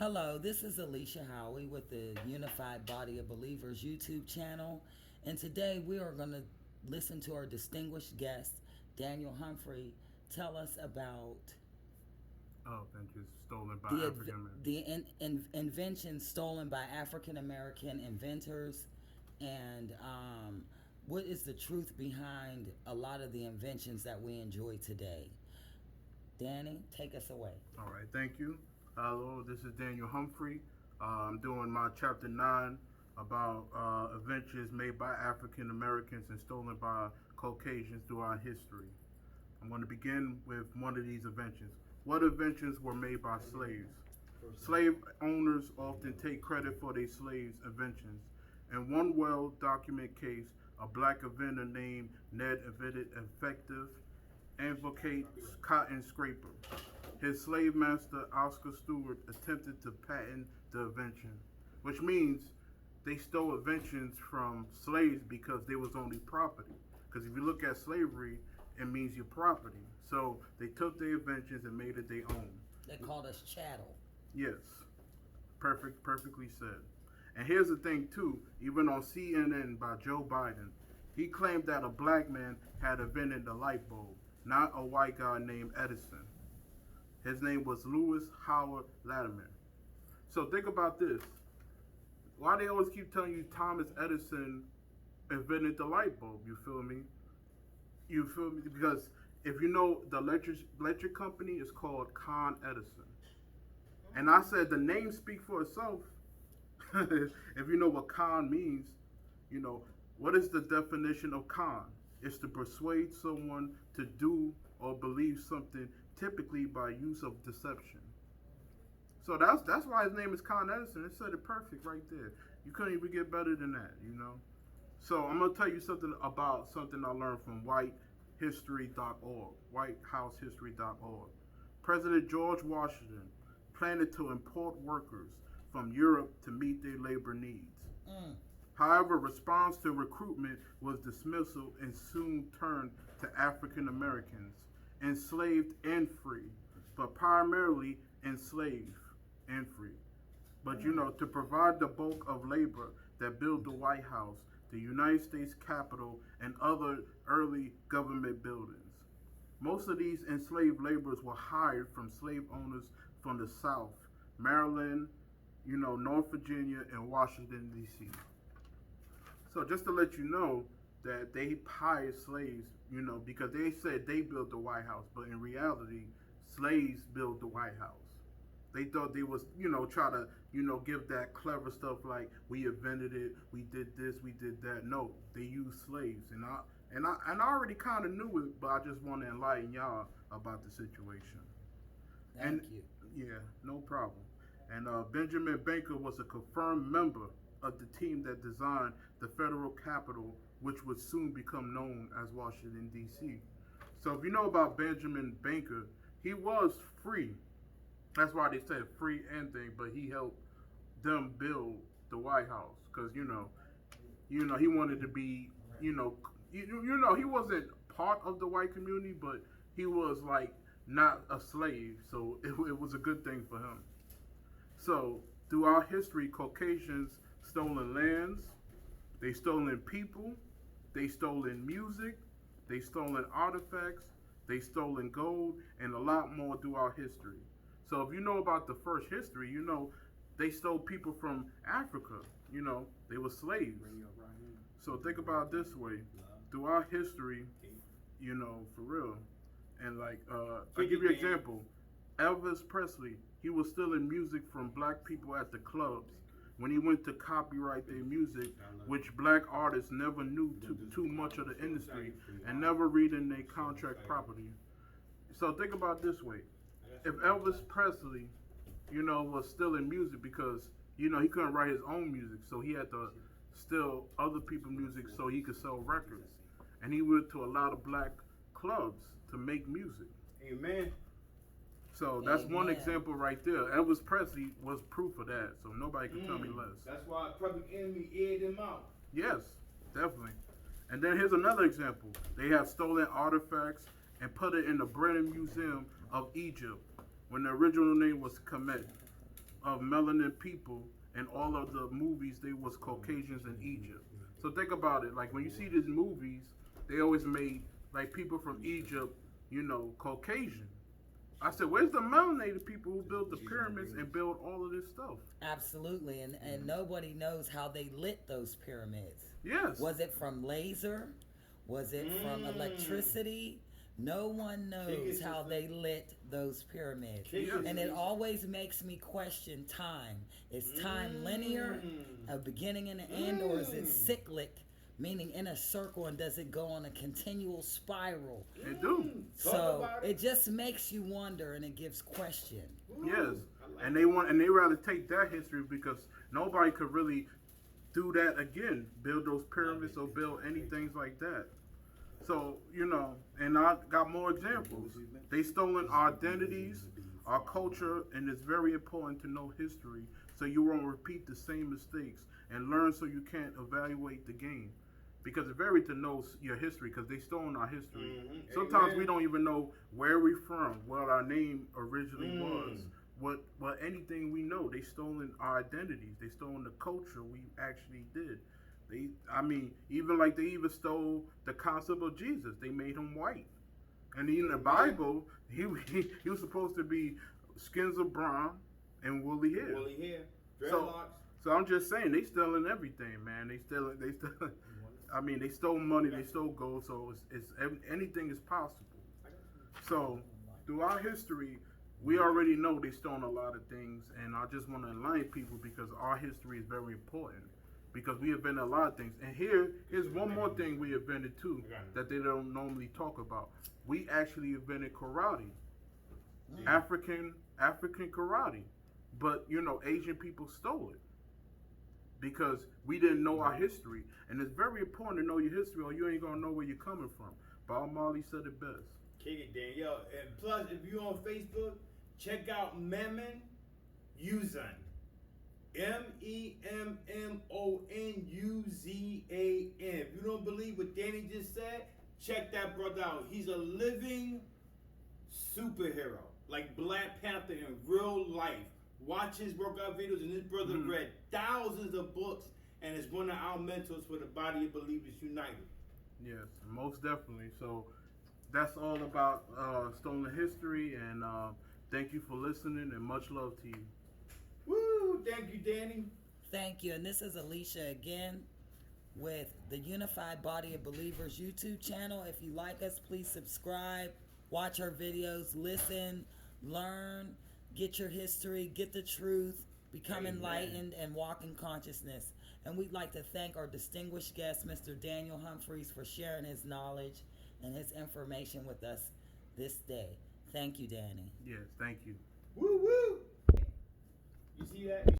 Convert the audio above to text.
Hello, this is Alicia Howie with the Unified Body of Believers YouTube channel. And today we are going to listen to our distinguished guest, Daniel Humphrey, tell us about Adventures stolen by the, African Americans. inventions stolen by African American inventors and what is the truth behind a lot of the inventions that we enjoy today. Danny, take us away. All right, thank you. Hello, this is Daniel Humphrey. I'm doing my chapter 9 about adventures made by African Americans and stolen by Caucasians throughout history. I'm going to begin with one of these inventions. What inventions were made by slaves? Slave owners often take credit for their slaves' inventions. In one well documented case, a black inventor named Ned invented effective advocate cotton scraper. His slave master, Oscar Stewart, attempted to patent the invention, which means they stole inventions from slaves because they was only property. Because if you look at slavery, it means your property. So they took their inventions and made it their own. They called us chattel. Yes, perfectly said. And here's the thing too, even on CNN by Joe Biden, he claimed that a black man had invented the light bulb, not a white guy named Edison. His name was Lewis Howard Latimer. So think about this. Why they always keep telling you Thomas Edison invented the light bulb? You feel me? You feel me? Because if you know the electric company is called Con Edison. And I said the name speaks for itself. If you know what con means, you know, what is the definition of con? It's to persuade someone to do or believe something, typically by use of deception. So that's why his name is Con Edison. It said it perfect right there. You couldn't even get better than that, you know. So I'm gonna tell you something about something I learned from whitehistory.org, whitehousehistory.org. President George Washington planned to import workers from Europe to meet their labor needs. However, response to recruitment was dismissal and soon turned to African Americans, enslaved and free, but primarily enslaved and free. But you know, to provide the bulk of labor that built the White House, the United States Capitol, and other early government buildings. Most of these enslaved laborers were hired from slave owners from the South, Maryland, you know, North Virginia, and Washington, D.C. So just to let you know that they hired slaves, you know, because they said they built the White House, but in reality, slaves built the White House. They thought they was, you know, try to, you know, give that clever stuff like we invented it, we did this, we did that. No, they used slaves, and I already kind of knew it, but I just want to enlighten y'all about the situation. Thank And you. yeah, no problem. And Benjamin Banker was a confirmed member of the team that designed the federal capitol, which would soon become known as Washington, D.C. So if you know about Benjamin Banker, he was free. That's why they said free and thing, but he helped them build the White House because he wanted to be, he wasn't part of the white community, but he was like not a slave, so it was a good thing for him. So throughout history, Caucasians stolen lands, they stolen people, they stolen music, they stolen artifacts, they stolen gold, and a lot more throughout history. So if you know about the first history, you know they stole people from Africa. You know they were slaves. So think about it this way: throughout history, you know, for real. And like, I'll give you an example. Elvis Presley, he was stealing music from black people at the clubs when he went to copyright their music, which black artists never knew too much of the industry and never read in their contract property. So think about it this way: if Elvis Presley, you know, was stealing music because you know he couldn't write his own music, so he had to steal other people's music so he could sell records, and he went to a lot of black clubs to make music. Amen. So that's one Amen. example right there. Elvis Presley was proof of that, so nobody can tell me less. That's why Public Enemy aired him out. Yes, definitely. And then here's another example. They have stolen artifacts and put it in the British Museum of Egypt when the original name was Kemet. of melanin people in all of the movies. They was Caucasians in Egypt. So think about it. Like when you see these movies, they always made like people from Egypt, Caucasian. I said, where's the melanated people who built the pyramids and built all of this stuff? Absolutely, and nobody knows how they lit those pyramids. Yes. Was it from laser? Was it from electricity? No one knows how they lit those pyramids. And it always makes me question time. Is time linear, a beginning and an end, or is it cyclic, meaning in a circle, and does it go on a continual spiral? It do. So it just makes you wonder, and it gives question. Yes. And they rather take that history because nobody could really do that again, build those pyramids or build anything like that. So, and I got more examples. They stolen our identities, our culture, and it's very important to know history so you won't repeat the same mistakes and learn so you can't evaluate the game. Because it's very to know your history because they stolen our history. Sometimes we don't even know where we're from, what our name originally was, what anything we know. They stolen our identities. They stolen the culture we actually did. They even stole the concept of Jesus. They made him white, and in the Bible, he was supposed to be skins of brown and woolly hair. So I'm just saying they stealing everything, man. They stealing. They stole money. They stole gold. So it's anything is possible. So throughout history, we already know they stolen a lot of things, and I just want to enlighten people because our history is very important. Because we invented a lot of things. And here's one more thing we invented too that they don't normally talk about. We actually invented karate. African karate. But Asian people stole it. Because we didn't know our history. And it's very important to know your history or you ain't gonna know where you're coming from. Bob Marley said it best. Kick it, Dan. Yo, and plus if you're on Facebook, check out Memon Uzan. MEMMONUZAN. If you don't believe what Danny just said, check that brother out. He's a living superhero, like Black Panther in real life. Watch his workout videos, and this brother read thousands of books and is one of our mentors for the Body of Believers United. Yes, most definitely. So that's all about stolen history, and thank you for listening, and much love to you. Woo! Thank you, Danny. Thank you. And this is Alicia again with the Unified Body of Believers YouTube channel. If you like us, please subscribe, watch our videos, listen, learn, get your history, get the truth, become enlightened, and walk in consciousness. And we'd like to thank our distinguished guest, Mr. Daniel Humphreys, for sharing his knowledge and his information with us this day. Thank you, Danny. Yes, thank you. Woo woo! You see that?